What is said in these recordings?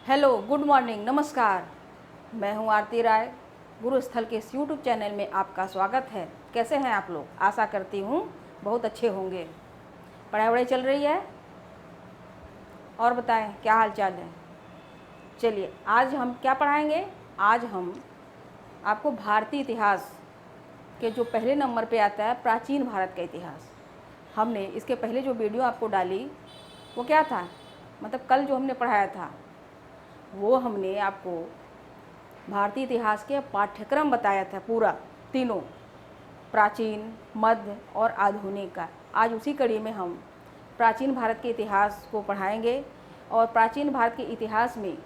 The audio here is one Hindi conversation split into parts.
हेलो, गुड मॉर्निंग, नमस्कार। मैं हूं आरती राय। गुरु स्थल के इस यूट्यूब चैनल में आपका स्वागत है। कैसे हैं आप लोग? आशा करती हूं बहुत अच्छे होंगे। पढ़ाई वढ़ाई चल रही है? और बताएं क्या हाल चाल है? चलिए, आज हम क्या पढ़ाएंगे? आज हम आपको भारतीय इतिहास के जो पहले नंबर पे आता है, प्राचीन भारत का इतिहास। हमने इसके पहले जो वीडियो आपको डाली वो क्या था, मतलब कल जो हमने पढ़ाया था वो हमने आपको भारतीय इतिहास के पाठ्यक्रम बताया था पूरा, तीनों, प्राचीन, मध्य और आधुनिक का। आज उसी कड़ी में हम प्राचीन भारत के इतिहास को पढ़ाएंगे। और प्राचीन भारत के इतिहास में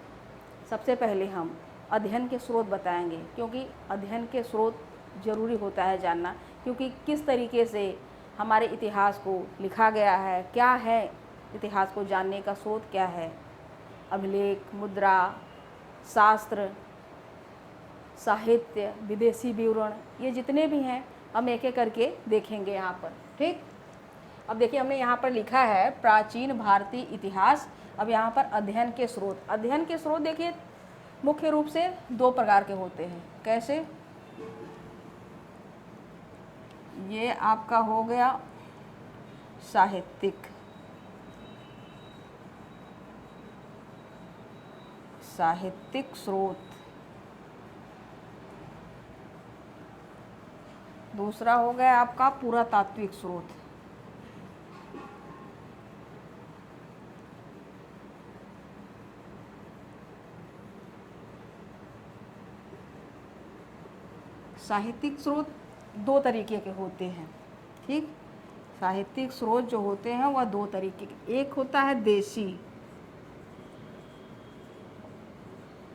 सबसे पहले हम अध्ययन के स्रोत बताएंगे, क्योंकि अध्ययन के स्रोत ज़रूरी होता है जानना, क्योंकि किस तरीके से हमारे इतिहास को लिखा गया है, क्या है इतिहास को जानने का स्रोत क्या है। अभिलेख, मुद्रा, शास्त्र, साहित्य, विदेशी विवरण, ये जितने भी हैं हम एक एक करके देखेंगे यहाँ पर। ठीक, अब देखिए हमने यहाँ पर लिखा है प्राचीन भारतीय इतिहास। अब यहाँ पर अध्ययन के स्रोत, अध्ययन के स्रोत देखिए मुख्य रूप से दो प्रकार के होते हैं। कैसे? ये आपका हो गया साहित्यिक, साहित्यिक स्रोत। दूसरा हो गया आपका पुरातात्विक स्रोत। साहित्यिक स्रोत दो तरीके के होते हैं। ठीक, साहित्यिक स्रोत जो होते हैं वह दो तरीके के, एक होता है देशी,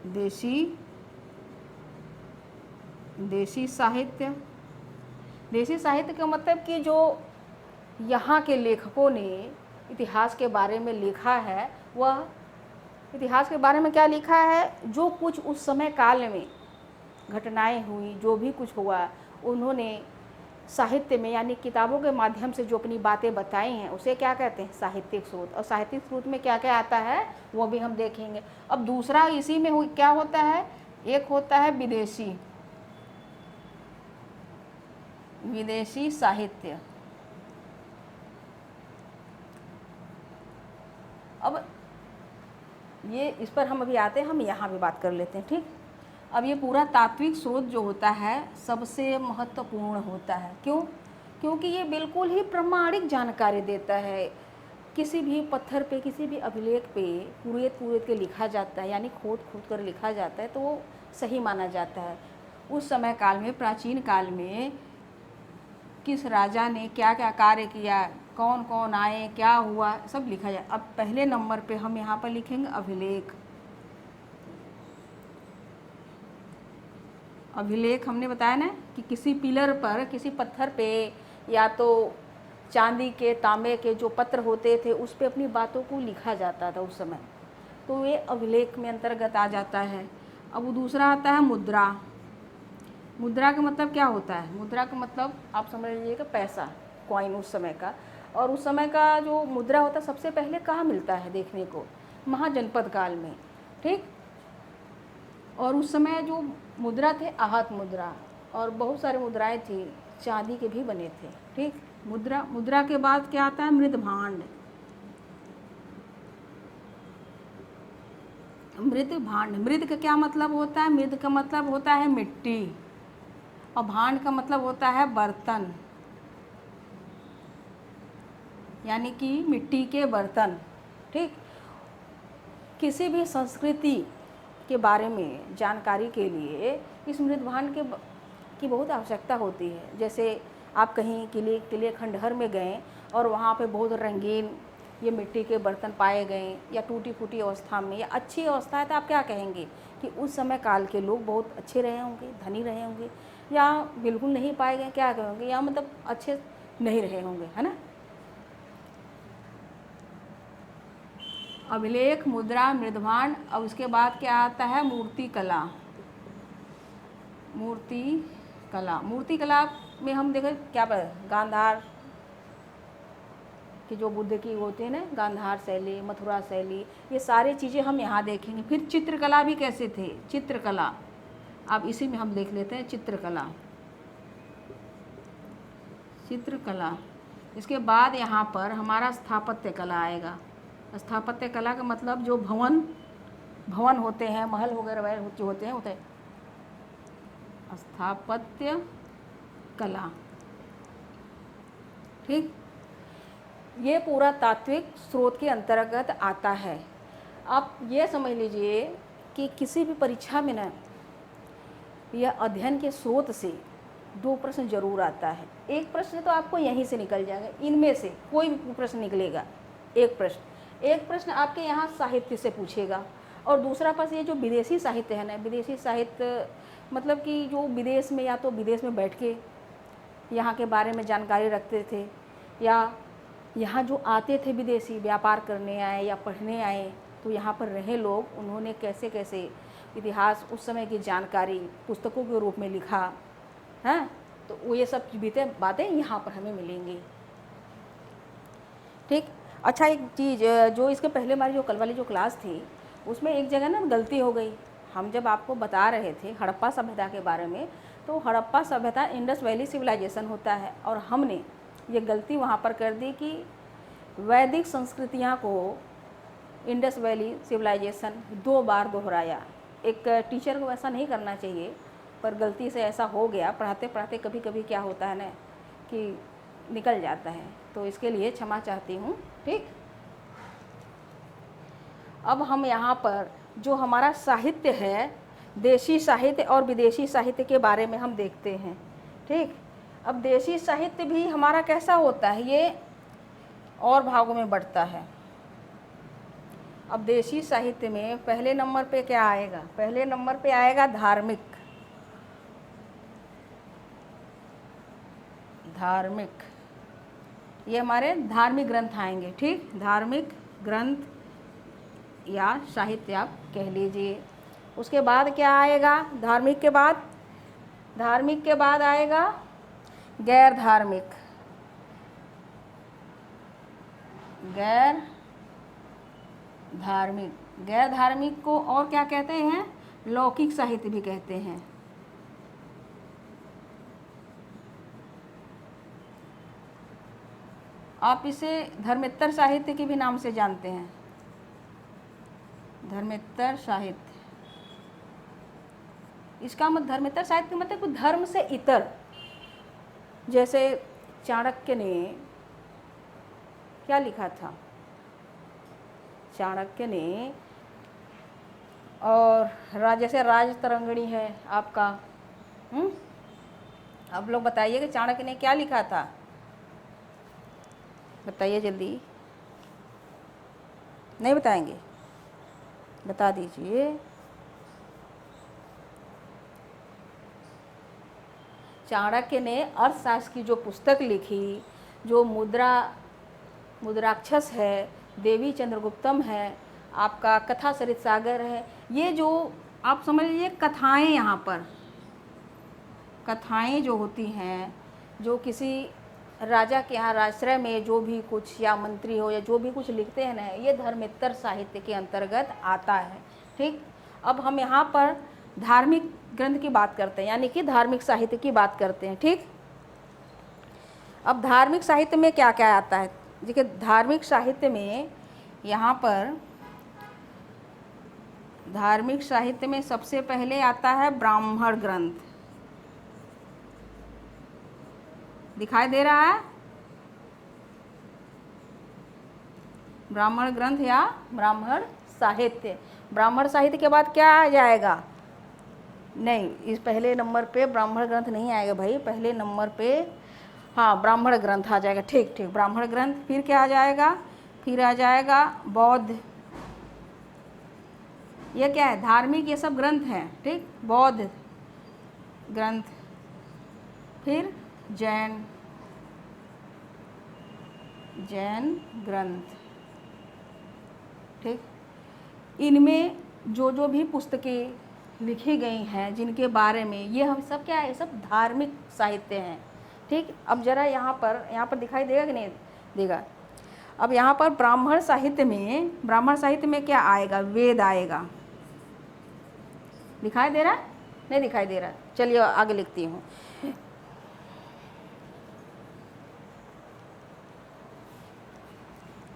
देशी देशी साहित्य। देशी साहित्य का मतलब कि जो यहाँ के लेखकों ने इतिहास के बारे में लिखा है, वह इतिहास के बारे में क्या लिखा है, जो कुछ उस समय काल में घटनाएं हुई, जो भी कुछ हुआ, उन्होंने साहित्य में यानी किताबों के माध्यम से जो अपनी बातें बताई हैं, उसे क्या कहते हैं? साहित्यिक स्रोत। और साहित्यिक स्रोत में क्या क्या आता है वो भी हम देखेंगे। अब दूसरा इसी में क्या होता है, एक होता है विदेशी, विदेशी साहित्य। अब ये इस पर हम अभी आते हैं, हम यहाँ भी बात कर लेते हैं। ठीक, अब ये पूरा तात्विक स्रोत जो होता है सबसे महत्वपूर्ण होता है। क्यों? क्योंकि ये बिल्कुल ही प्रामाणिक जानकारी देता है। किसी भी पत्थर पे, किसी भी अभिलेख पे कुरेद के लिखा जाता है, यानी खोद कर लिखा जाता है, तो वो सही माना जाता है। उस समय काल में, प्राचीन काल में किस राजा ने क्या क्या कार्य किया, कौन कौन आए, क्या हुआ, सब लिखा जाए। अब पहले नंबर पे हम यहाँ पर लिखेंगे अभिलेख। अभिलेख हमने बताया ना कि किसी पिलर पर, किसी पत्थर पे, या तो चांदी के, तांबे के जो पत्र होते थे उस पे अपनी बातों को लिखा जाता था उस समय, तो ये अभिलेख में अंतर्गत आ जाता है। अब वो दूसरा आता है मुद्रा। मुद्रा का मतलब क्या होता है? मुद्रा का मतलब आप समझ लीजिएगा पैसा, कॉइन उस समय का। और उस समय का जो मुद्रा होता है सबसे पहले कहाँ मिलता है देखने को? महाजनपद काल में। ठीक, और उस समय जो मुद्रा थे आहत मुद्रा, और बहुत सारी मुद्राएं थी, चांदी के भी बने थे। ठीक, मुद्रा के बाद क्या आता है? मृद भांड। मृद भांड, मृद का क्या मतलब होता है? मृद का मतलब होता है मिट्टी, और भांड का मतलब होता है बर्तन, यानी कि मिट्टी के बर्तन। ठीक, किसी भी संस्कृति के बारे में जानकारी के लिए इस मृद भांड की बहुत आवश्यकता होती है। जैसे आप कहीं किले खंडहर में गए और वहाँ पे बहुत रंगीन ये मिट्टी के बर्तन पाए गए, या टूटी फूटी अवस्था में या अच्छी अवस्था है, तो आप क्या कहेंगे कि उस समय काल के लोग बहुत अच्छे रहे होंगे, धनी रहे होंगे। या बिल्कुल नहीं पाए गए, क्या कहेंगे, या मतलब अच्छे नहीं रहे होंगे, है ना। अभिलेख, मुद्रा, मृदभांड। अब उसके बाद क्या आता है? मूर्ति कला। मूर्ति कला, मूर्ति कला में हम देखें क्या पर, गांधार, कि जो बुद्ध की होती है ना, गांधार शैली, मथुरा शैली, ये सारी चीज़ें हम यहाँ देखेंगे। फिर चित्रकला भी कैसे थे, चित्रकला, अब इसी में हम देख लेते हैं चित्रकला। चित्रकला, इसके बाद यहाँ पर हमारा स्थापत्य कला आएगा। स्थापत्य कला का मतलब जो भवन होते हैं, महल वगैरह जो होते हैं स्थापत्य कला। ठीक, ये पूरा तात्विक स्रोत के अंतर्गत आता है। आप ये समझ लीजिए कि किसी भी परीक्षा में ना यह अध्ययन के स्रोत से 2 प्रश्न जरूर आता है। एक प्रश्न तो आपको यहीं से निकल जाएगा, इनमें से कोई भी प्रश्न निकलेगा। एक प्रश्न आपके यहाँ साहित्य से पूछेगा, और दूसरा प्रश्न ये जो विदेशी साहित्य है ना, विदेशी साहित्य मतलब कि जो विदेश में, या तो विदेश में बैठ के यहाँ के बारे में जानकारी रखते थे, या यहाँ जो आते थे विदेशी, व्यापार करने आए या पढ़ने आए, तो यहाँ पर रहे लोग, उन्होंने कैसे कैसे इतिहास, उस समय की जानकारी पुस्तकों के रूप में लिखा है, तो वो ये सब बातें यहाँ पर हमें मिलेंगी। ठीक, अच्छा एक चीज़ जो इसके पहले हमारी जो कल वाली जो क्लास थी, उसमें एक जगह ना गलती हो गई। हम जब आपको बता रहे थे हड़प्पा सभ्यता के बारे में, तो हड़प्पा सभ्यता इंडस वैली सिविलाइजेशन होता है, और हमने ये गलती वहाँ पर कर दी कि वैदिक संस्कृतियाँ को इंडस वैली सिविलाइजेशन 2 बार दोहराया। एक टीचर को ऐसा नहीं करना चाहिए, पर गलती से ऐसा हो गया। पढ़ाते पढ़ाते कभी कभी क्या होता है ना कि निकल जाता है, तो इसके लिए क्षमा चाहती हूँ। ठीक, अब हम यहाँ पर जो हमारा साहित्य है, देशी साहित्य और विदेशी साहित्य के बारे में हम देखते हैं। ठीक, अब देशी साहित्य भी हमारा कैसा होता है, ये और भागों में बढ़ता है। अब देशी साहित्य में पहले नंबर पे क्या आएगा, पहले नंबर पे आएगा धार्मिक। ये हमारे धार्मिक ग्रंथ आएंगे। ठीक, धार्मिक ग्रंथ या साहित्य आप कह लीजिए। उसके बाद क्या आएगा, धार्मिक के बाद आएगा गैर धार्मिक को और क्या कहते हैं, लौकिक साहित्य भी कहते हैं। आप इसे धर्मेत्तर साहित्य के भी नाम से जानते हैं। धर्मेत्तर साहित्य, इसका मतलब धर्मेत्तर साहित्य मतलब धर्म से इतर। जैसे चाणक्य ने क्या लिखा था, चाणक्य ने, और जैसे राजतरंगिणी है आपका। आप लोग बताइए कि चाणक्य ने क्या लिखा था, बताइए जल्दी। नहीं बताएंगे, बता दीजिए। चाणक्य ने अर्थशास्त्र की जो पुस्तक लिखी, जो मुद्राक्षस है, देवी चंद्रगुप्तम है, आपका कथा सरित सागर है, ये जो आप समझ लीजिए कथाएं, यहाँ पर कथाएं जो होती हैं, जो किसी राजा के यहाँ राजश्रय में जो भी कुछ, या मंत्री हो या जो भी कुछ लिखते हैं ना, ये धर्मेत्तर साहित्य के अंतर्गत आता है। ठीक, अब हम यहाँ पर धार्मिक ग्रंथ की बात करते हैं, यानी कि धार्मिक साहित्य की बात करते हैं। ठीक, अब धार्मिक साहित्य में क्या क्या आता है, देखिए धार्मिक साहित्य में यहाँ पर धार्मिक साहित्य में सबसे पहले आता है ब्राह्मण ग्रंथ। दिखाई दे रहा है, ब्राह्मण ग्रंथ या ब्राह्मण साहित्य। ब्राह्मण साहित्य के बाद क्या आ जाएगा, नहीं, इस पहले नंबर पे ब्राह्मण ग्रंथ नहीं आएगा भाई, पहले नंबर पे हाँ ब्राह्मण ग्रंथ आ जाएगा। ठीक ठीक, ब्राह्मण ग्रंथ, फिर क्या आ जाएगा, फिर आ जाएगा बौद्ध। ये क्या है, धार्मिक ये सब ग्रंथ हैं। ठीक, बौद्ध ग्रंथ, फिर जैन ग्रंथ। ठीक, इनमें जो भी पुस्तकें लिखी गई हैं, जिनके बारे में, ये हम सब क्या है, सब धार्मिक साहित्य हैं। ठीक, अब जरा यहाँ पर दिखाई देगा कि नहीं देगा, अब यहाँ पर ब्राह्मण साहित्य में क्या आएगा? वेद आएगा। दिखाई दे रहा है? नहीं दिखाई दे रहा? चलिए आगे लिखती हूँ।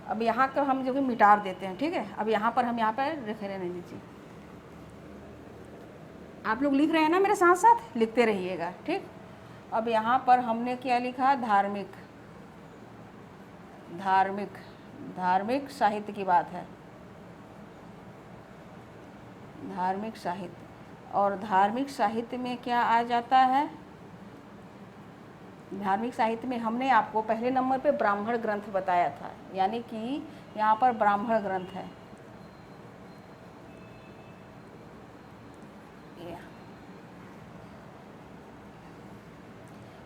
अब यहाँ का हम जो भी मिटा देते हैं, ठीक है। अब यहाँ पर हम यहाँ पर लिख रहने दीजिए। आप लोग लिख रहे हैं ना मेरे साथ साथ? लिखते रहिएगा, ठीक। अब यहाँ पर हमने क्या लिखा? धार्मिक। धार्मिक धार्मिक साहित्य की बात है। धार्मिक साहित्य, और धार्मिक साहित्य में क्या आ जाता है? धार्मिक साहित्य में हमने आपको पहले नंबर पे ब्राह्मण ग्रंथ बताया था, यानी कि यहाँ पर ब्राह्मण ग्रंथ है।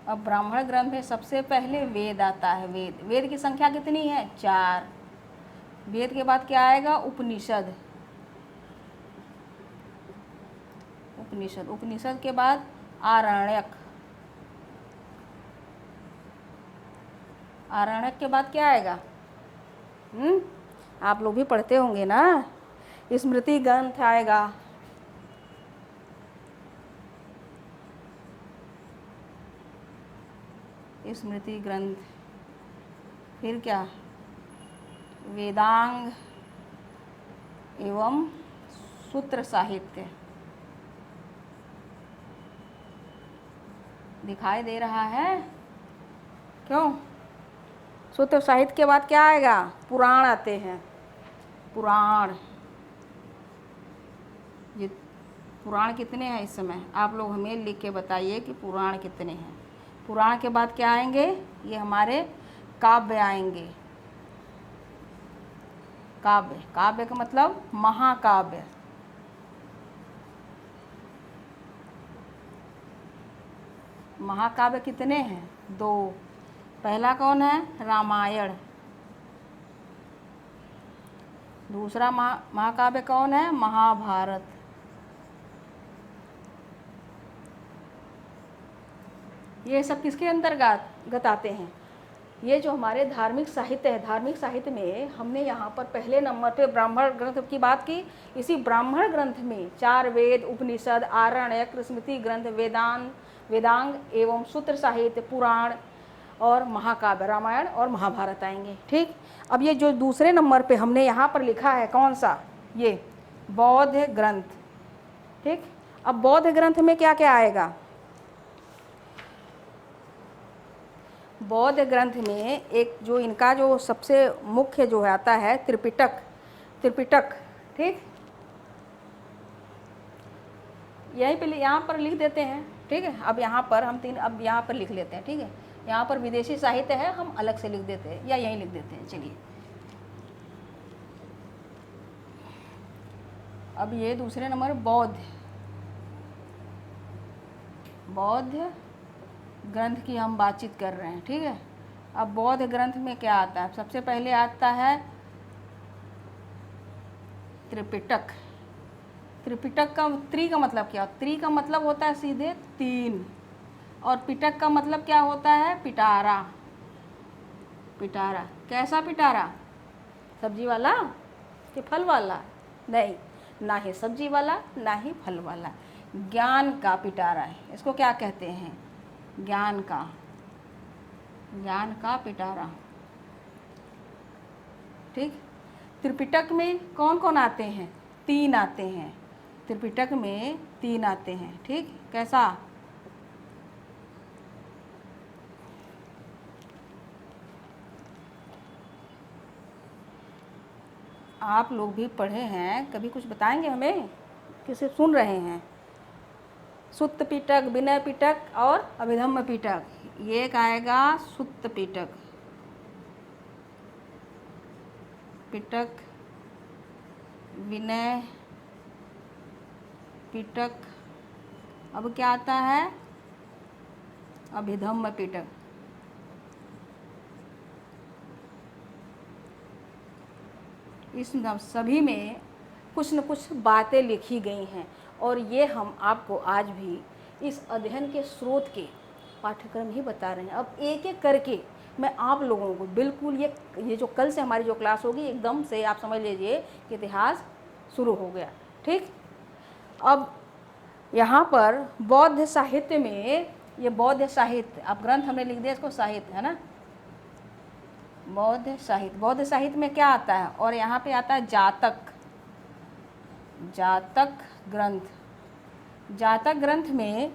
अब ब्राह्मण ग्रंथ में सबसे पहले वेद आता है। वेद की संख्या कितनी है? 4। वेद के बाद क्या आएगा? उपनिषद। उपनिषद के बाद आरण्यक। आरण्यक के बाद क्या आएगा? आप लोग भी पढ़ते होंगे ना। स्मृति ग्रंथ आएगा। स्मृति ग्रंथ। फिर क्या? वेदांग एवं सूत्र साहित्य। दिखाई दे रहा है? क्यों? सूत्र साहित्य के बाद क्या आएगा? पुराण आते हैं। पुराण। ये पुराण कितने हैं इस समय? आप लोग हमें लिख के बताइए कि पुराण कितने हैं। पुराण के बाद क्या आएंगे? ये हमारे काव्य आएंगे। काव्य। काव्य का मतलब महाकाव्य। महाकाव्य कितने हैं? 2। पहला कौन है? रामायण। दूसरा महाकाव्य कौन है? महाभारत। ये सब किसके अंतर्गत आते हैं? ये जो हमारे धार्मिक साहित्य है, धार्मिक साहित्य में हमने यहाँ पर पहले नंबर पे ब्राह्मण ग्रंथ की बात की। इसी ब्राह्मण ग्रंथ में 4 वेद, उपनिषद, आरण्यक, स्मृति ग्रंथ, वेदांग एवं सूत्र साहित्य, पुराण और महाकाव्य, रामायण और महाभारत आएंगे, ठीक। अब ये जो दूसरे नंबर पे हमने यहाँ पर लिखा है, कौन सा? ये बौद्ध ग्रंथ, ठीक। अब बौद्ध ग्रंथ में क्या क्या आएगा? बौद्ध ग्रंथ में एक जो इनका जो सबसे मुख्य जो आता है त्रिपिटक, ठीक। यहीं पे यहाँ पर लिख देते हैं, ठीक है। अब यहाँ पर हम अब यहाँ पर लिख लेते हैं, ठीक है। यहाँ पर विदेशी साहित्य है, हम अलग से लिख देते हैं या यहीं लिख देते हैं। चलिए, अब ये दूसरे नंबर बौद्ध ग्रंथ की हम बातचीत कर रहे हैं, ठीक है। अब बौद्ध ग्रंथ में क्या आता है? सबसे पहले आता है त्रिपिटक। त्रिपिटक का त्रि का मतलब क्या? त्रि का मतलब होता है सीधे 3, और पिटक का मतलब क्या होता है? पिटारा। पिटारा कैसा पिटारा? सब्जी वाला कि फल वाला? नहीं, ना ही सब्जी वाला ना ही फल वाला, ज्ञान का पिटारा है। इसको क्या कहते हैं? ज्ञान का पिटारा, ठीक। त्रिपिटक में कौन कौन आते हैं? 3 आते हैं। त्रिपिटक में 3 आते हैं, ठीक। कैसा? आप लोग भी पढ़े हैं, कभी कुछ बताएंगे हमें कि सिर्फ सुन रहे हैं? सुत्त पिटक, विनय पिटक और अभिधम्म पिटक। ये एक आएगा सुत्त पिटक, विनय पिटक। अब क्या आता है? अभिधम्म पिटक। इस सभी में कुछ न कुछ बातें लिखी गई हैं, और ये हम आपको आज भी इस अध्ययन के स्रोत के पाठ्यक्रम ही बता रहे हैं। अब एक एक करके मैं आप लोगों को बिल्कुल ये जो कल से हमारी जो क्लास होगी एकदम से आप समझ लीजिए कि इतिहास शुरू हो गया। ठीक, अब यहाँ पर बौद्ध साहित्य में, ये बौद्ध साहित्य, अब ग्रंथ हमने लिख दिया इसको साहित्य, है ना, बौद्ध साहित्य। बौद्ध साहित्य में क्या आता है, और यहाँ पे आता है जातक, जातक ग्रंथ। जातक ग्रंथ में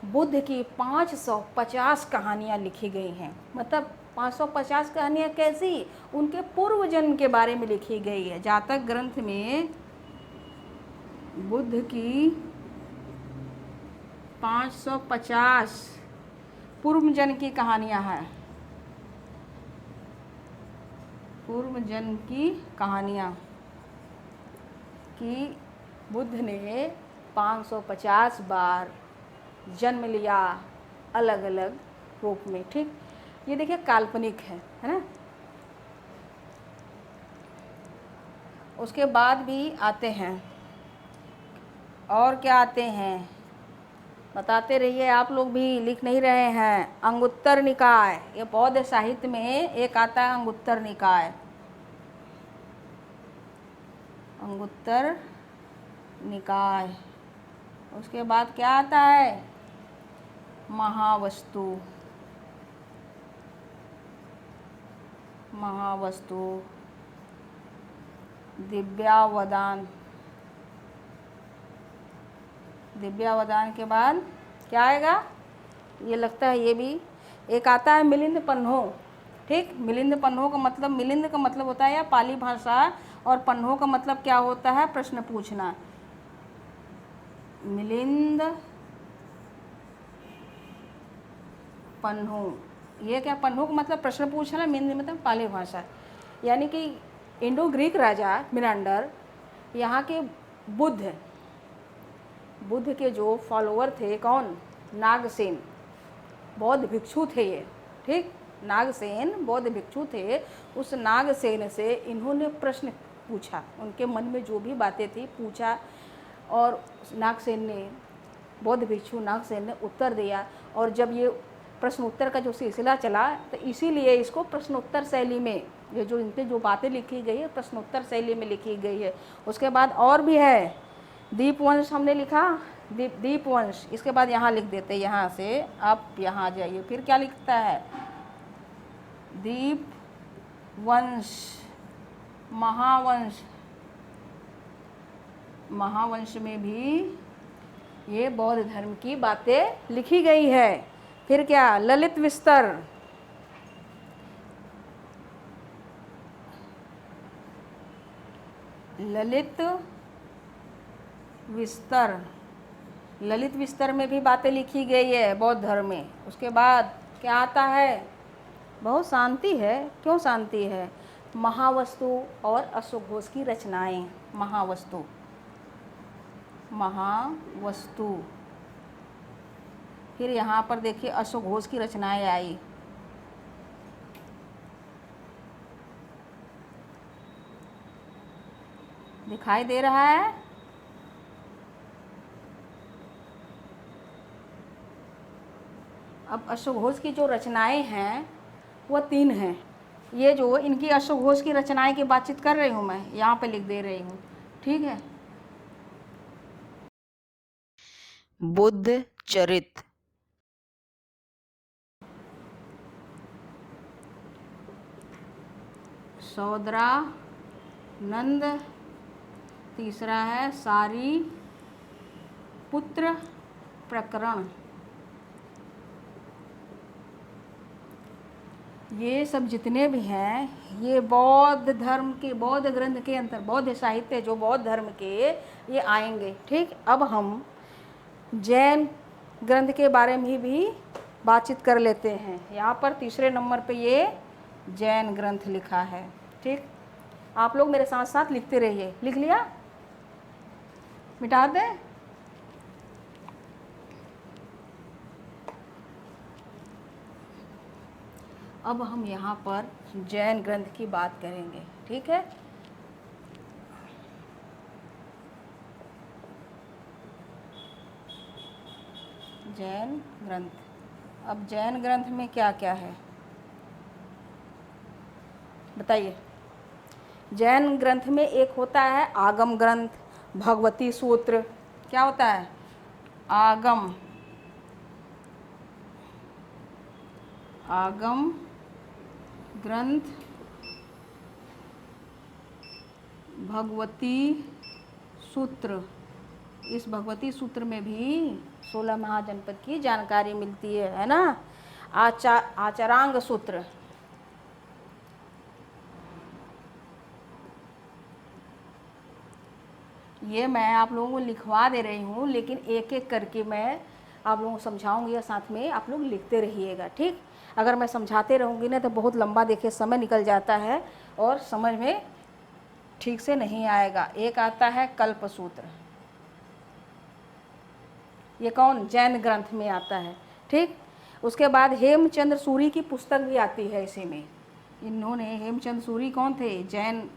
बुद्ध की 550 कहानियाँ लिखी गई हैं। मतलब 550 कहानियाँ कैसी, उनके पूर्व जन्म के बारे में लिखी गई है। जातक ग्रंथ में बुद्ध की 550 पूर्व जन्म की कहानियाँ हैं, पूर्व जन्म की कहानियाँ कि बुद्ध ने 550 बार जन्म लिया अलग अलग रूप में। ठीक, ये देखिए काल्पनिक है ना। उसके बाद भी आते हैं, और क्या आते हैं बताते रहिए, आप लोग भी लिख नहीं रहे हैं। अंगुत्तर निकाय, ये बौद्ध साहित्य में एक आता है अंगुत्तर निकाय, अंगुत्तर निकाय। उसके बाद क्या आता है, महावस्तु, महावस्तु, दिव्यावदान, दिव्यावदान के बाद क्या आएगा, ये लगता है ये भी एक आता है मिलिंद पन्हो। ठीक, मिलिंद पन्हो का मतलब, मिलिंद का मतलब होता है या पाली भाषा, और पन्हो का मतलब क्या होता है, प्रश्न पूछना। मिलिंद पन्हो, ये क्या, पन्हो का मतलब प्रश्न पूछना, मिलिंद मतलब पाली भाषा। यानी कि इंडो ग्रीक राजा मिनांडर, यहाँ के बुद्ध के जो फॉलोअर थे, कौन, नागसेन, बौद्ध भिक्षु थे ये। ठीक, नागसेन बौद्ध भिक्षु थे। उस नागसेन से इन्होंने प्रश्न पूछा, उनके मन में जो भी बातें थी पूछा, और नागसेन ने, बौद्ध भिक्षु नागसेन ने उत्तर दिया। और जब ये प्रश्न उत्तर का जो सिलसिला चला, तो इसीलिए इसको प्रश्नोत्तर शैली में, ये जो इन पे जो बातें लिखी गई है प्रश्नोत्तर शैली में लिखी गई है। उसके बाद और भी है, दीपवंश हमने लिखा, दीपवंश। इसके बाद यहाँ लिख देते, यहाँ से आप यहाँ जाइए, फिर क्या लिखता है, दीपवंश, महावंश। महावंश में भी ये बौद्ध धर्म की बातें लिखी गई है। फिर क्या, ललित विस्तर, ललित विस्तर, ललित विस्तर में भी बातें लिखी गई है बौद्ध धर्म में। उसके बाद क्या आता है, बहुत शांति है, क्यों शांति है, महावस्तु और अश्वघोष की रचनाएं। महावस्तु, महावस्तु। फिर यहाँ पर देखिए अश्वघोष की रचनाएं आई। दिखाई दे रहा है, अब अश्वघोष की जो रचनाएं हैं वह 3 हैं। ये जो इनकी अश्वघोष की रचनाएं की बातचीत कर रही हूँ मैं, यहाँ पे लिख दे रही हूँ। ठीक है, बुद्ध चरित, सौदरानंद, तीसरा है सारी पुत्र प्रकरण। ये सब जितने भी हैं ये बौद्ध धर्म के, बौद्ध ग्रंथ के अंतर, बौद्ध साहित्य जो बौद्ध धर्म के ये आएंगे। ठीक, अब हम जैन ग्रंथ के बारे में भी बातचीत कर लेते हैं। यहाँ पर तीसरे नंबर पे ये जैन ग्रंथ लिखा है। ठीक, आप लोग मेरे साथ साथ लिखते रहिए। लिख लिया, मिटा दें, अब हम यहाँ पर जैन ग्रंथ की बात करेंगे। ठीक है, जैन ग्रंथ। अब जैन ग्रंथ में क्या क्या है, बताइए। जैन ग्रंथ में एक होता है आगम ग्रंथ, भगवती सूत्र। क्या होता है? आगम ग्रंथ, भगवती सूत्र। इस भगवती सूत्र में भी 16 महाजनपद की जानकारी मिलती है ना। आचारांग सूत्र, ये मैं आप लोगों को लिखवा दे रही हूँ, लेकिन एक एक करके मैं आप लोगों को समझाऊंगी और साथ में आप लोग लिखते रहिएगा, ठीक। अगर मैं समझाते रहूँगी ना तो बहुत लंबा देखिए समय निकल जाता है और समझ में ठीक से नहीं आएगा। एक आता है कल्पसूत्र, ये कौन? जैन ग्रंथ में आता है, ठीक। उसके बाद हेमचंद्र सूरी की पुस्तक भी आती है इसी में। इन्होंने, हेमचंद्र सूरी कौन थे? जैन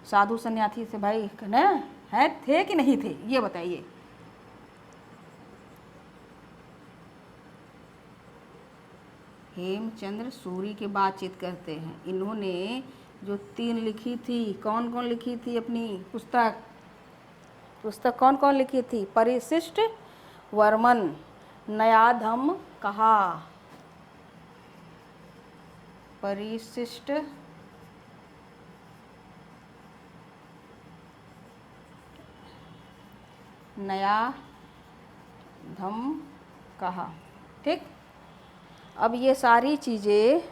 साधु सन्यासी से भाई ना, है थे कि नहीं थे, ये बताइए। हेमचंद्र सूरी की बातचीत करते हैं। इन्होंने जो 3 लिखी थी, कौन कौन लिखी थी अपनी पुस्तक कौन कौन लिखी थी? परिशिष्ट वर्मन, नयाधम कहा, परिशिष्ट नया धम कहा, ठीक। अब ये सारी चीज़ें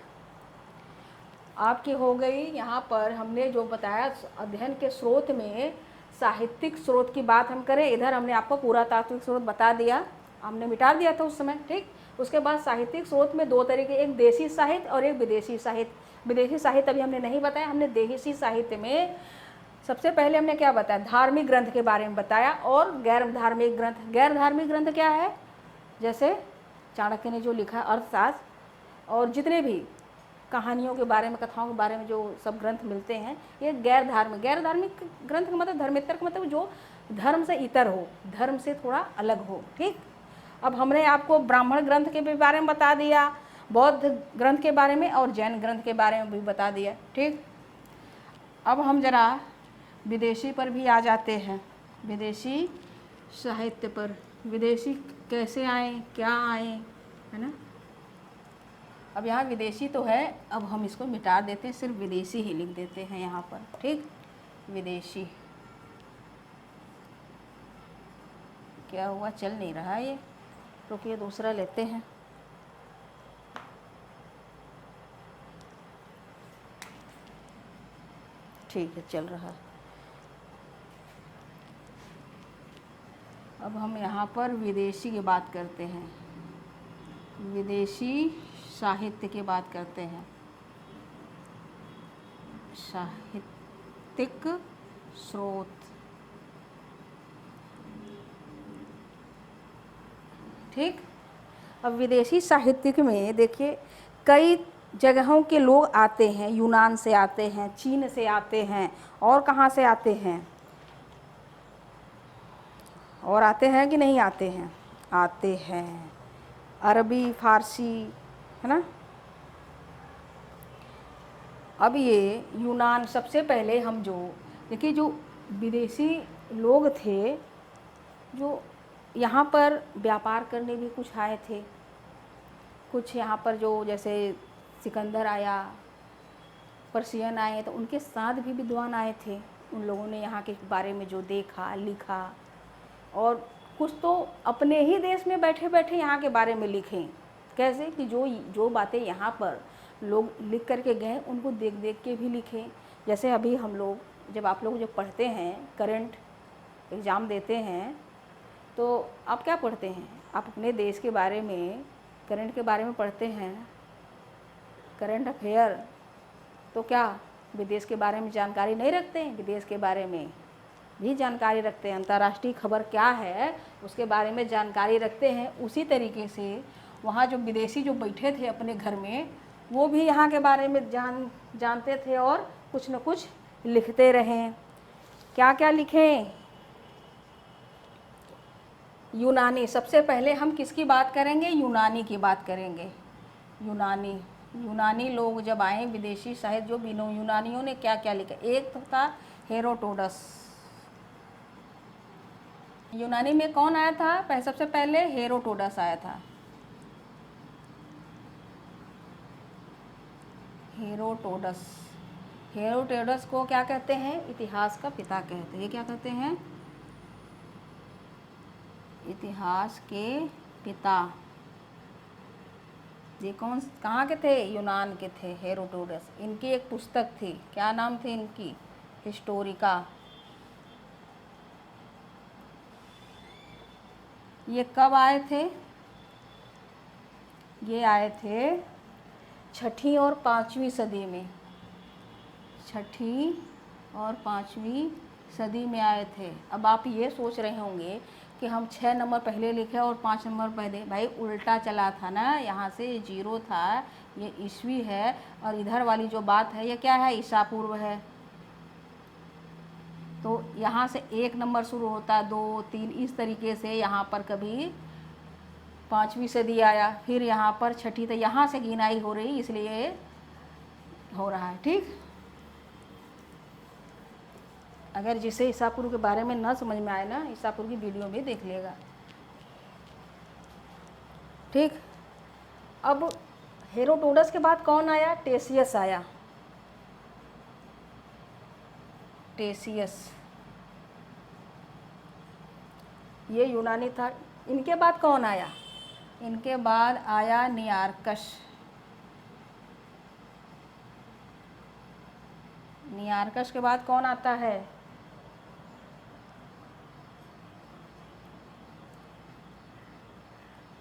आपकी हो गई। यहाँ पर हमने जो बताया अध्ययन के स्रोत में साहित्यिक स्रोत की बात हम करें, इधर हमने आपको पूरा तात्विक स्रोत बता दिया, हमने मिटा दिया था उस समय, ठीक। उसके बाद साहित्यिक स्रोत में 2 तरीके, एक देशी साहित्य और एक विदेशी साहित्य। विदेशी साहित्य अभी हमने नहीं बताया, हमने देशी साहित्य में सबसे पहले हमने क्या बताया? धार्मिक ग्रंथ के बारे में बताया और गैर धार्मिक ग्रंथ। गैर धार्मिक ग्रंथ क्या है? जैसे चाणक्य ने जो लिखा अर्थशास्त्र और जितने भी कहानियों के बारे में, कथाओं के बारे में जो सब ग्रंथ मिलते हैं, ये गैर धार्मिक ग्रंथ का मतलब धर्मेतर का मतलब जो धर्म से इतर हो, धर्म से थोड़ा अलग हो, ठीक। अब हमने आपको ब्राह्मण ग्रंथ के भी बारे में बता दिया, बौद्ध ग्रंथ के बारे में और जैन ग्रंथ के बारे में भी बता दिया, ठीक। अब हम जरा विदेशी पर भी आ जाते हैं, विदेशी साहित्य पर। विदेशी कैसे आए, क्या आए, है ना। अब यहाँ विदेशी तो है, अब हम इसको मिटा देते हैं, सिर्फ विदेशी ही लिख देते हैं यहाँ पर, ठीक। विदेशी क्या हुआ? चल नहीं रहा ये, रुकिए दूसरा लेते हैं। ठीक है, चल रहा। अब हम यहाँ पर विदेशी की बात करते हैं, विदेशी साहित्य की बात करते हैं। साहित्यिक स्रोत, ठीक। अब विदेशी साहित्यिक में देखिए कई जगहों के लोग आते हैं, यूनान से आते हैं, चीन से आते हैं, और कहाँ से आते हैं? और आते हैं कि नहीं आते हैं? आते हैं। अरबी, फारसी, है ना। अब ये यूनान, सबसे पहले हम जो देखिए, जो विदेशी लोग थे जो यहाँ पर व्यापार करने भी कुछ आए थे, कुछ यहाँ पर जो जैसे सिकंदर आया, पर्शियन आए, तो उनके साथ भी विद्वान आए थे। उन लोगों ने यहाँ के बारे में जो देखा, लिखा, और कुछ तो अपने ही देश में बैठे बैठे यहाँ के बारे में लिखें। कैसे कि जो बातें यहाँ पर लोग लिख करके गए, उनको देख देख के भी लिखें। जैसे अभी हम लोग, जब आप लोग जब पढ़ते हैं, करंट एग्ज़ाम देते हैं, तो आप क्या पढ़ते हैं? आप अपने देश के बारे में, करंट के बारे में पढ़ते हैं, करंट अफेयर। तो क्या विदेश के बारे में जानकारी नहीं रखते हैं? विदेश के बारे में भी जानकारी रखते हैं, अंतर्राष्ट्रीय खबर क्या है उसके बारे में जानकारी रखते हैं। उसी तरीके से वहाँ जो विदेशी जो बैठे थे अपने घर में, वो भी यहाँ के बारे में जानते थे और कुछ न कुछ लिखते रहें। क्या क्या लिखें? यूनानी। सबसे पहले हम किसकी बात करेंगे? यूनानी की बात करेंगे। यूनानी यूनानी लोग जब आए, विदेशी साहित्य जो यूनानियों ने क्या क्या लिखा, एक तो था हेरोडोटस। यूनानी में कौन आया था? सबसे पहले हेरोडोटस आया था। हेरोडोटस, हेरोडोटस को क्या कहते हैं? इतिहास का पिता कहते हैं। ये क्या कहते हैं? इतिहास के पिता। ये कहाँ के थे? यूनान के थे हेरोडोटस। इनकी एक पुस्तक थी, क्या नाम थी इनकी? हिस्टोरिका। ये कब आए थे? ये आए थे 6ठी और 5वीं सदी में। 6ठी और 5वीं सदी में आए थे। अब आप ये सोच रहे होंगे कि हम 6 नंबर पहले लिखे और 5 नंबर पहले। भाई उल्टा चला था ना, यहाँ से ये 0 था, ये ईस्वी है, और इधर वाली जो बात है ये क्या है? ईसा पूर्व है। तो यहाँ से 1 नंबर शुरू होता है, 2, 3, इस तरीके से यहाँ पर कभी 5वीं सदी आया, फिर यहाँ पर 6ठी, तो यहाँ से गिनाई हो रही, इसलिए हो रहा है। ठीक, अगर जिसे ईसापुर के बारे में न समझ में आए ना, ईसापुर की वीडियो भी देख लेगा। ठीक, अब हेरोडोटस के बाद कौन आया? टेसियस आया। टेसियस, ये यूनानी था। इनके बाद कौन आया? इनके बाद आया नियार्कस। नियार्कस के बाद कौन आता है?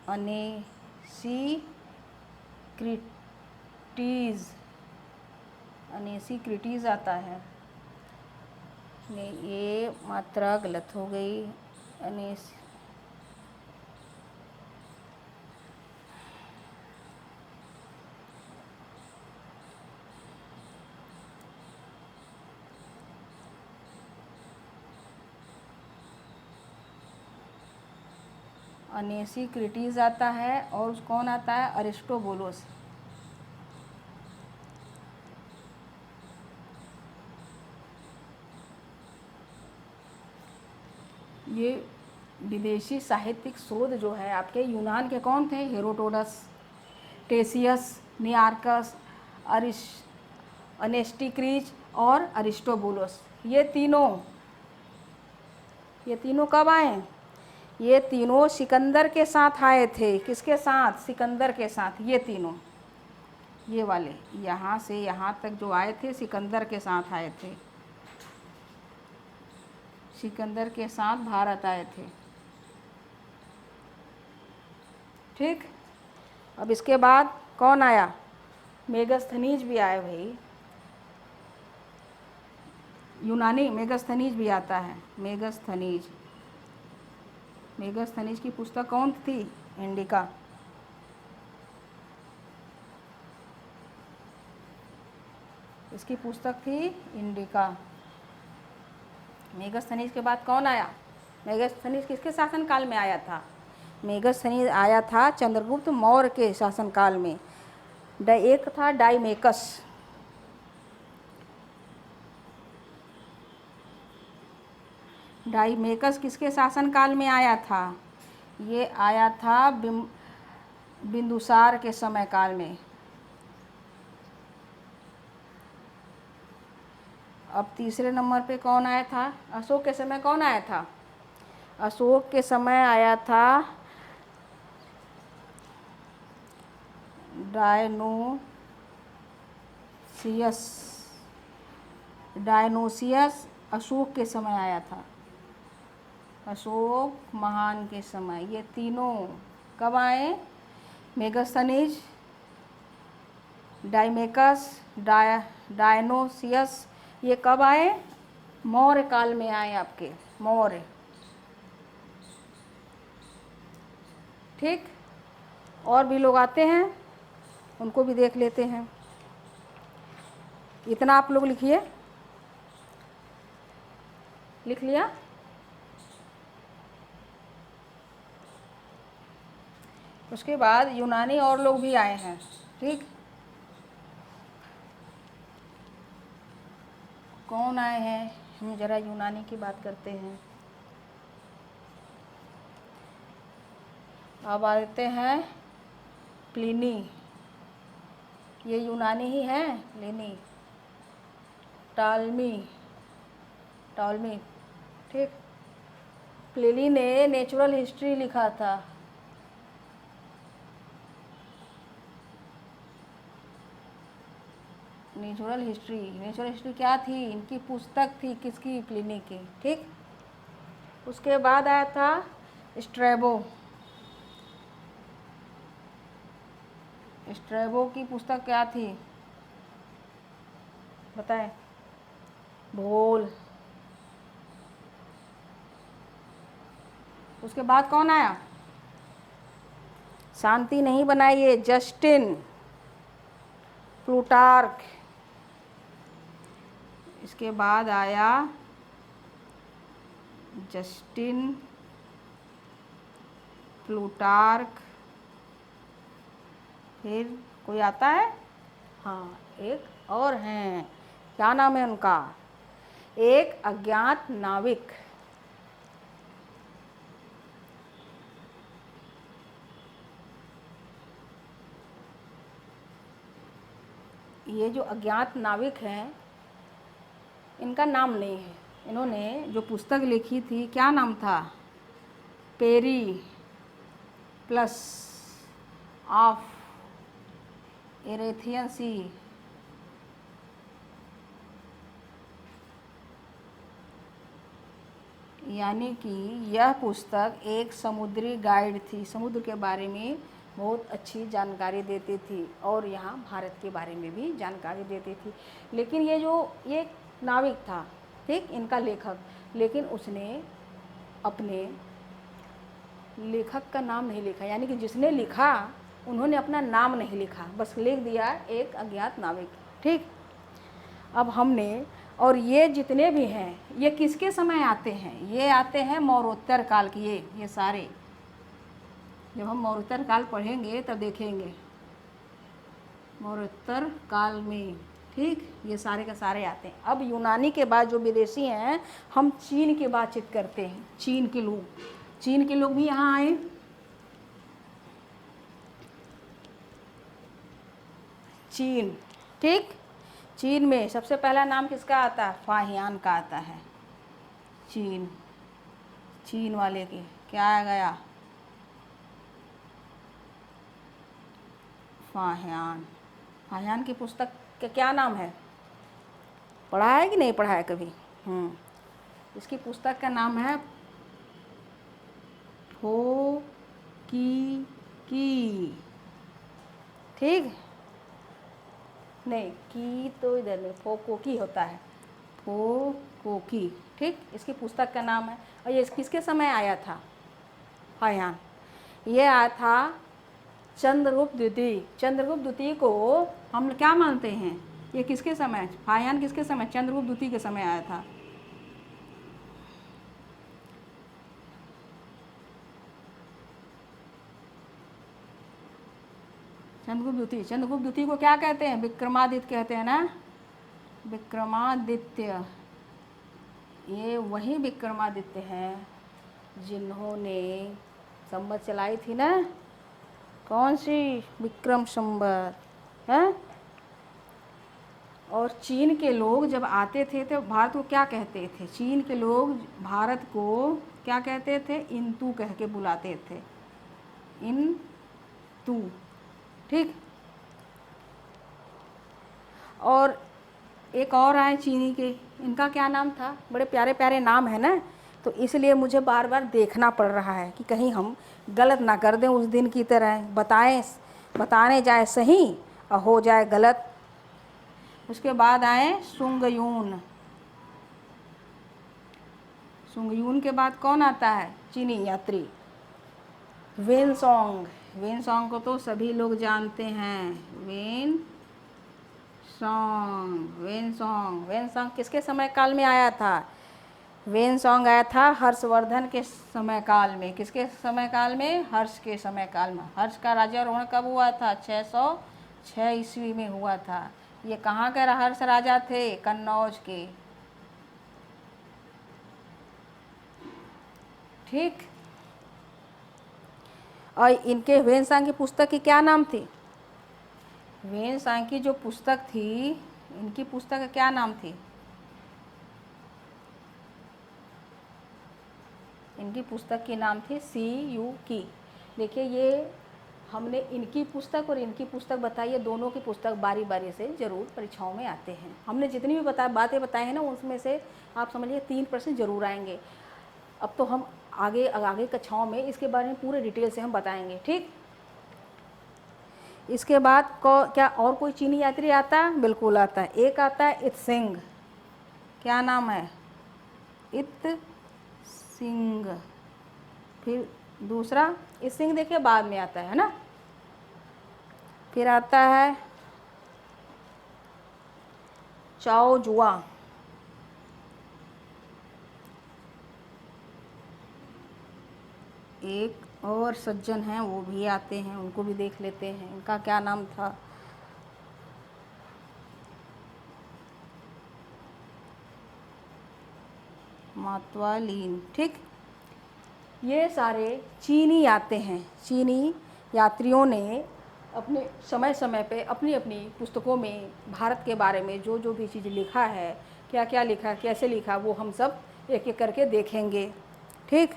अनेसीक्रिटीज। अनेसीक्रिटीज आता है। ये मात्रा गलत हो गई। अनेसीक्रिटीज आता है, और कौन आता है? अरिस्टोबुलस। ये विदेशी साहित्यिक शोध जो है आपके यूनान के कौन थे? हेरोडोटस, टेसियस, नियार्कस, अनेस्टिक्रीज और अरिस्टोबुलस। ये तीनों कब आए? ये तीनों सिकंदर के साथ आए थे। किसके साथ? सिकंदर के साथ। ये तीनों, ये वाले यहाँ से यहाँ तक जो आए थे, सिकंदर के साथ आए थे। सिकंदर के साथ भारत आए थे। ठीक, अब इसके बाद कौन आया? मेगास्थनीज भी आए भाई। यूनानी मेगास्थनीज भी आता है। मेगास्थनीज की पुस्तक कौन थी? इंडिका। इसकी पुस्तक थी इंडिका। मेगास्थनीज के बाद कौन आया? मेगास्थनीज किसके शासनकाल में आया था? मेगास्थनीज आया था चंद्रगुप्त मौर्य के शासनकाल में। एक था डाइमेकस। डाइमेकस किसके शासनकाल में आया था? ये आया था बिंदुसार के समय काल में। अब तीसरे नंबर पे कौन आया था? अशोक के समय कौन आया था? अशोक के समय आया था डायनोसियस। अशोक के समय आया था। अशोक महान के समय। ये तीनों कब आए? मेगास्थनीज, डाइमेकस, डायनोसियस, ये कब आए? मौर्य काल में आए आपके, मौर्य। ठीक, और भी लोग आते हैं, उनको भी देख लेते हैं। इतना आप लोग लिखिए। लिख लिया? उसके बाद यूनानी और लोग भी आए हैं। ठीक, कौन आए हैं, हम जरा यूनानी की बात करते हैं। अब आते हैं प्लिनी, ये यूनानी ही है। प्लिनी, टालमी, टॉलमी, ठीक। प्लिनी ने नेचुरल हिस्ट्री लिखा था। नेचुरल हिस्ट्री क्या थी, इनकी पुस्तक थी, किसकी, प्लिनी की, ठीक। उसके बाद आया था स्ट्रैबो। स्ट्रैबो की पुस्तक क्या थी बताएं, भूगोल। उसके बाद कौन आया, शांति नहीं बनाइए, जस्टिन, प्लूटार्क। इसके बाद आया जस्टिन, प्लूटार्क। फिर कोई आता है, हाँ एक और हैं, क्या नाम है उनका, एक अज्ञात नाविक। ये जो अज्ञात नाविक हैं, इनका नाम नहीं है। इन्होंने जो पुस्तक लिखी थी, क्या नाम था, पेरी प्लस ऑफ एरेथियन सी। यानी कि यह पुस्तक एक समुद्री गाइड थी, समुद्र के बारे में बहुत अच्छी जानकारी देती थी और यहाँ भारत के बारे में भी जानकारी देती थी। लेकिन ये नाविक था, ठीक, इनका लेखक, लेकिन उसने अपने लेखक का नाम नहीं लिखा, यानी कि जिसने लिखा उन्होंने अपना नाम नहीं लिखा, बस लिख दिया एक अज्ञात नाविक, ठीक। अब हमने, और ये जितने भी हैं ये किसके समय आते हैं, ये आते हैं मौर्योत्तर काल की। ये सारे जब हम मौर्योत्तर काल पढ़ेंगे तब देखेंगे, मौर्योत्तर काल में, ठीक, ये सारे के सारे आते हैं। अब यूनानी के बाद जो विदेशी हैं, हम चीन की बातचीत करते हैं। चीन के लोग भी यहाँ आए। चीन, ठीक। चीन में सबसे पहला नाम किसका आता है, फाहियान का आता है। चीन वाले के क्या आ गया, फाहियान की पुस्तक का क्या नाम है, पढ़ा है कि नहीं पढ़ा है कभी। इसकी पुस्तक का नाम है फो की, ठीक। नहीं, की तो इधर में फोकोकी होता है, फोकोकी, ठीक। इसकी पुस्तक का नाम है। और ये किसके समय आया था, फाहियान, ये आया था चंद्रगुप्त द्वितीय को हम क्या मानते हैं, ये किसके समय, फाहियान किसके समय, चंद्रगुप्त द्वितीय के समय आया था। चंद्रगुप्त द्वितीय को क्या कहते हैं, विक्रमादित्य कहते हैं ना, विक्रमादित्य। ये वही विक्रमादित्य हैं जिन्होंने संवत चलाई थी ना, कौन सी, विक्रम संवत, हैं। और चीन के लोग जब आते थे तो भारत को क्या कहते थे, चीन के लोग भारत को क्या कहते थे, इंतू कह के बुलाते थे, इंतू, ठीक। और एक और आए चीनी के, इनका क्या नाम था, बड़े प्यारे प्यारे नाम है ना, तो इसलिए मुझे बार बार देखना पड़ रहा है कि कहीं हम गलत ना कर दें उस दिन की तरह, बताने जाए सही और हो जाए गलत। उसके बाद आए सुंगयून के बाद कौन आता है, चीनी यात्री वेनसोंग को तो सभी लोग जानते हैं, वेनसोंग किसके समय काल में आया था, वेनसोंग आया था हर्षवर्धन के समय काल में। किसके समय काल में, हर्ष के समय काल में। हर्ष का राज्यारोहण कब हुआ था, 606 ईस्वी में हुआ था। ये कहाँ के हर्ष राजा थे, कन्नौज के, ठीक। और इनके ह्वेनसांग की पुस्तक की क्या नाम थी? ह्वेनसांग की जो पुस्तक थी, इनकी पुस्तक का क्या नाम थी? इनकी पुस्तक की नाम थी सी यू की। देखिए, ये हमने इनकी पुस्तक और इनकी पुस्तक बताई है, दोनों की पुस्तक बारी बारी से ज़रूर परीक्षाओं में आते हैं। हमने जितनी भी बातें बताई हैं ना, उसमें से आप समझिए 3% ज़रूर आएंगे। अब तो हम आगे आगे कक्षाओं में इसके बारे में पूरे डिटेल से हम बताएंगे। ठीक। इसके बाद क्या और कोई चीनी यात्री आता है? बिल्कुल आता है। एक आता है इत्सिंग। क्या नाम है? इत्सिंग। फिर दूसरा इत्सिंग देखिए बाद में आता है ना। फिर आता है चाओ जुआ। एक और सज्जन हैं, वो भी आते हैं, उनको भी देख लेते हैं। इनका क्या नाम था? मातवालीन। ठीक। ये सारे चीनी आते हैं। चीनी यात्रियों ने अपने समय समय पे अपनी अपनी पुस्तकों में भारत के बारे में जो जो भी चीज़ लिखा है, क्या क्या लिखा, कैसे लिखा, वो हम सब एक एक करके देखेंगे। ठीक।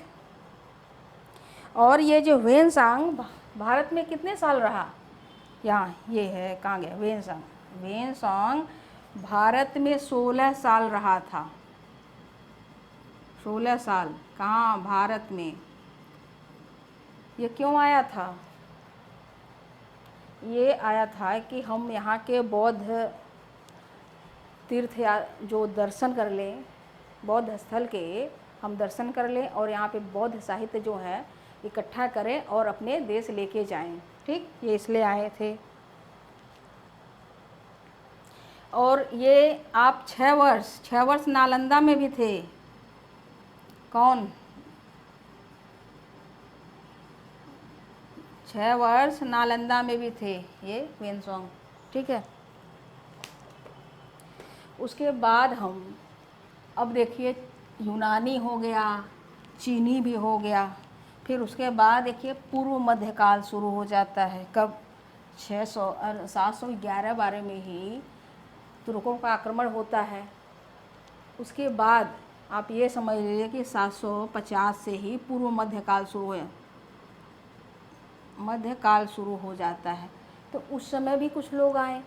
और ये जो ह्वेनसांग भारत में कितने साल रहा? यहाँ ये है, कहाँ गया ह्वेनसांग? ह्वेनसांग भारत में 16 साल रहा था। 16 साल। कहाँ? भारत में। ये क्यों आया था? ये आया था कि हम यहाँ के बौद्ध तीर्थ या जो दर्शन कर लें, बौद्ध स्थल के हम दर्शन कर लें और यहाँ पे बौद्ध साहित्य जो है इकट्ठा करें और अपने देश लेके जाएं। ठीक। ये इसलिए आए थे। और ये आप 6 वर्ष नालंदा में भी थे। कौन? 6 वर्ष नालंदा में भी थे ये ह्वेनसांग। ठीक है। उसके बाद हम अब देखिए, यूनानी हो गया, चीनी भी हो गया। फिर उसके बाद देखिए पूर्व मध्यकाल शुरू हो जाता है। कब? 711 में ही तुर्कों का आक्रमण होता है। उसके बाद आप ये समझ लीजिए कि 750 से ही पूर्व मध्यकाल शुरू हो जाता है। तो उस समय भी कुछ लोग आए,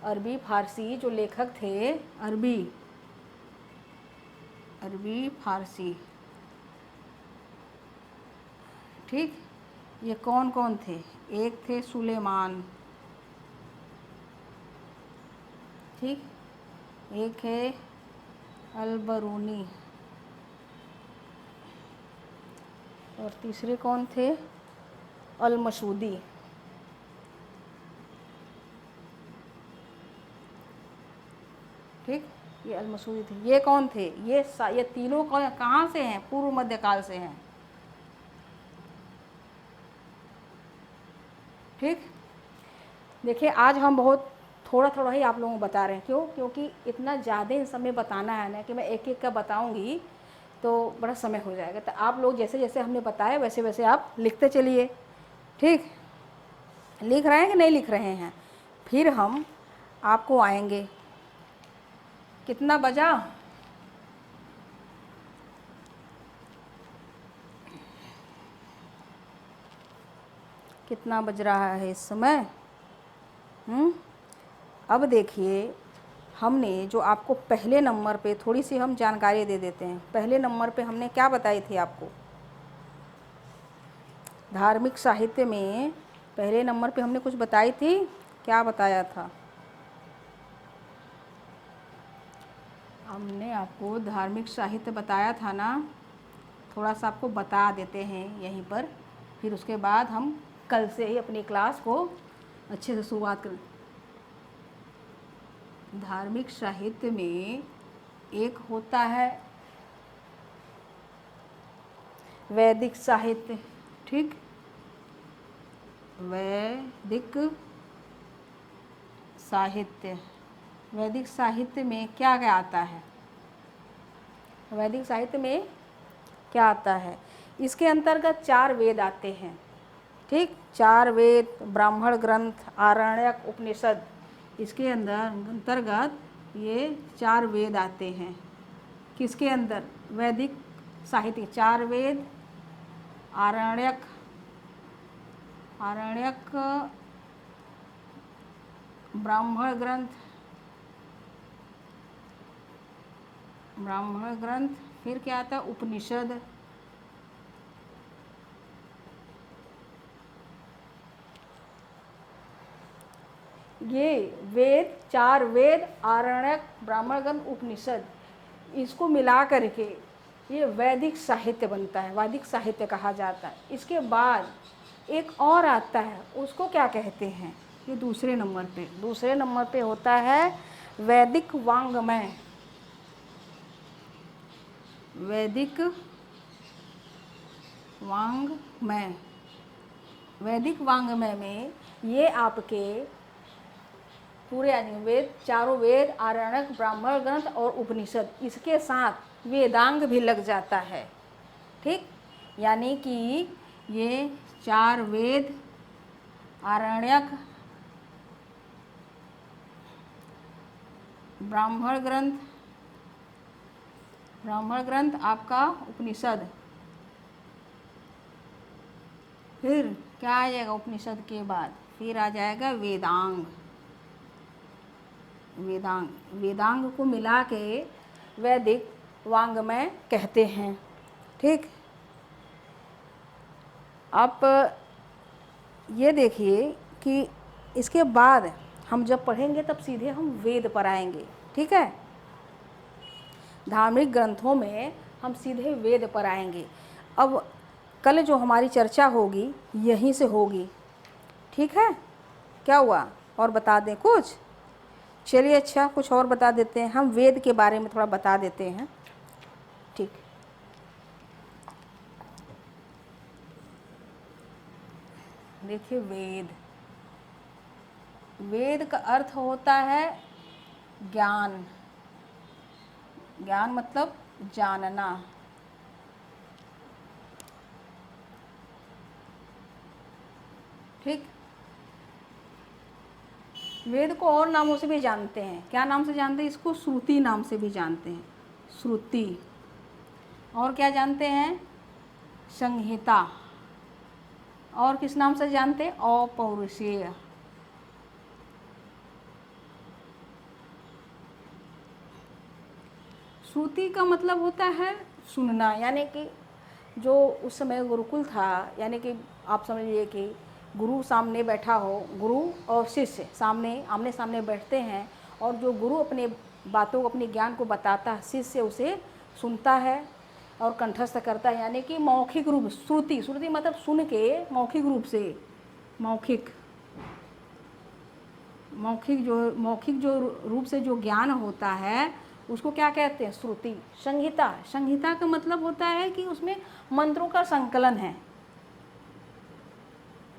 अरबी फारसी जो लेखक थे, अरबी फारसी। ठीक। ये कौन कौन थे? एक थे सुलेमान। ठीक। एक है अलबरूनी। और तीसरे कौन थे? अल-मसूदी। ठीक। ये अल-मसूदी थे। ये कौन थे? ये तीनों कहाँ से हैं? पूर्व मध्यकाल से हैं। ठीक। देखिए, आज हम बहुत थोड़ा थोड़ा ही आप लोगों को बता रहे हैं। क्यों? क्योंकि इतना ज़्यादा इन समय बताना है ना कि मैं एक एक का बताऊंगी तो बड़ा समय हो जाएगा। तो आप लोग जैसे जैसे हमने बताया वैसे वैसे आप लिखते चलिए। ठीक। लिख रहे हैं कि नहीं लिख रहे हैं? फिर हम आपको आएंगे। कितना बजा? कितना बज रहा है इस समय? अब देखिए, हमने जो आपको पहले नंबर पे थोड़ी सी हम जानकारी दे देते हैं। पहले नंबर पे हमने क्या बताई थी आपको? धार्मिक साहित्य में पहले नंबर पे हमने कुछ बताई थी। क्या बताया था? हमने आपको धार्मिक साहित्य बताया था ना। थोड़ा सा आपको बता देते हैं यहीं पर, फिर उसके बाद हम कल से ही अपनी क्लास को अच्छे से शुरुआत करें। धार्मिक साहित्य में एक होता है वैदिक साहित्य। ठीक। वैदिक साहित्य। वैदिक साहित्य में क्या क्या आता है? वैदिक साहित्य में क्या आता है? इसके अंतर्गत 4 वेद आते हैं, ठीक, 4 वेद, ब्राह्मण ग्रंथ, आरण्यक, उपनिषद, इसके अंतर्गत ये 4 वेद आते हैं। किसके अंदर? वैदिक साहित्य, 4 वेद, आरण्यक, ब्राह्मण ग्रंथ, फिर क्या आता है? उपनिषद, ये वेद, 4 वेद, आरण्यक, ब्राह्मण ग्रंथ, उपनिषद, इसको मिला करके ये वैदिक साहित्य बनता है, वैदिक साहित्य कहा जाता है। इसके बाद एक और आता है, उसको क्या कहते हैं? ये दूसरे नंबर पे होता है वैदिक वाङ्मय। वैदिक वाङ्मय में ये आपके पूरे वेद, 4 वेद, आरण्यक, ब्राह्मण ग्रंथ और उपनिषद, इसके साथ वेदांग भी लग जाता है, ठीक। यानी कि ये 4 वेद, आरण्यक, ब्राह्मण ग्रंथ आपका उपनिषद, फिर क्या आ जाएगा उपनिषद के बाद? फिर आ जाएगा वेदांग। वेदांग को मिला के वैदिक वाङ्मय कहते हैं, ठीक। आप ये देखिए कि इसके बाद हम जब पढ़ेंगे तब सीधे हम वेद पर आएंगे, ठीक है। धार्मिक ग्रंथों में हम सीधे वेद पर आएंगे। अब कल जो हमारी चर्चा होगी यहीं से होगी, ठीक है। क्या हुआ? और बता दें कुछ? चलिए, अच्छा, कुछ और बता देते हैं, हम वेद के बारे में थोड़ा बता देते हैं, ठीक। देखिए, वेद का अर्थ होता है ज्ञान। ज्ञान मतलब जानना, ठीक। वेद को और नामों से भी जानते हैं। क्या नाम से जानते हैं इसको? श्रुति नाम से भी जानते हैं, श्रुति। और क्या जानते हैं? संहिता। और किस नाम से जानते हैं? अपौरुषेय। श्रुति का मतलब होता है सुनना, यानी कि जो उस समय गुरुकुल था, यानी कि आप समझिए कि गुरु सामने बैठा हो, गुरु और शिष्य आमने सामने बैठते हैं, और जो गुरु अपने बातों को, अपने ज्ञान को बताता है, शिष्य उसे सुनता है और कंठस्थ करता है, यानी कि मौखिक रूप। श्रुति मतलब सुन के मौखिक रूप से, मौखिक जो रूप से जो ज्ञान होता है उसको क्या कहते हैं? श्रुति। संहिता का मतलब होता है कि उसमें मंत्रों का संकलन है,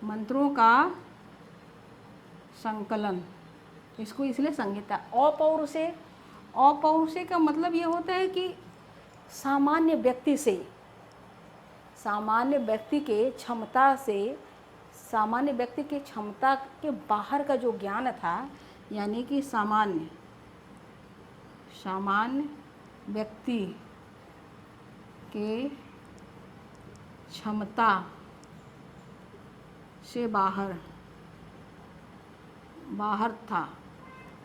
मंत्रों का संकलन, इसको इसलिए संहिता। अपौरुषेय का मतलब ये होता है कि सामान्य व्यक्ति के क्षमता के बाहर का जो ज्ञान था, यानी कि सामान्य व्यक्ति के क्षमता से बाहर था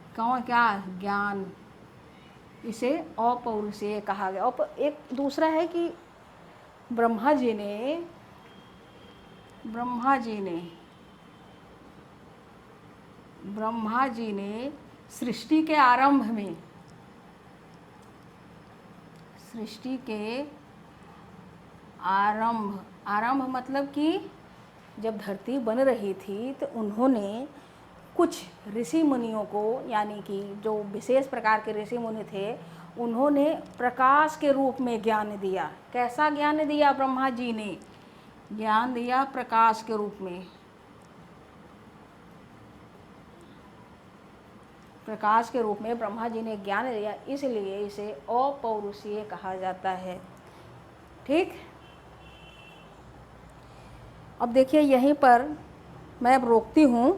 क्या? ज्ञान। इसे अपौरुषेय कहा गया। और एक दूसरा है कि ब्रह्मा जी ने सृष्टि के आरंभ मतलब कि जब धरती बन रही थी तो उन्होंने कुछ ऋषि मुनियों को, यानी कि जो विशेष प्रकार के ऋषि मुनि थे, उन्होंने प्रकाश के रूप में ज्ञान दिया। कैसा ज्ञान दिया? ब्रह्मा जी ने ज्ञान दिया प्रकाश के रूप में। प्रकाश के रूप में ब्रह्मा जी ने ज्ञान दिया, इसलिए इसे अपौरुषीय कहा जाता है। ठीक। अब देखिए यहीं पर मैं अब रोकती हूँ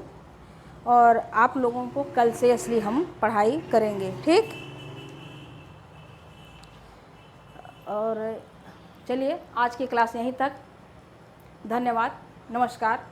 और आप लोगों को कल से असली हम पढ़ाई करेंगे, ठीक। और चलिए आज की क्लास यहीं तक। धन्यवाद, नमस्कार।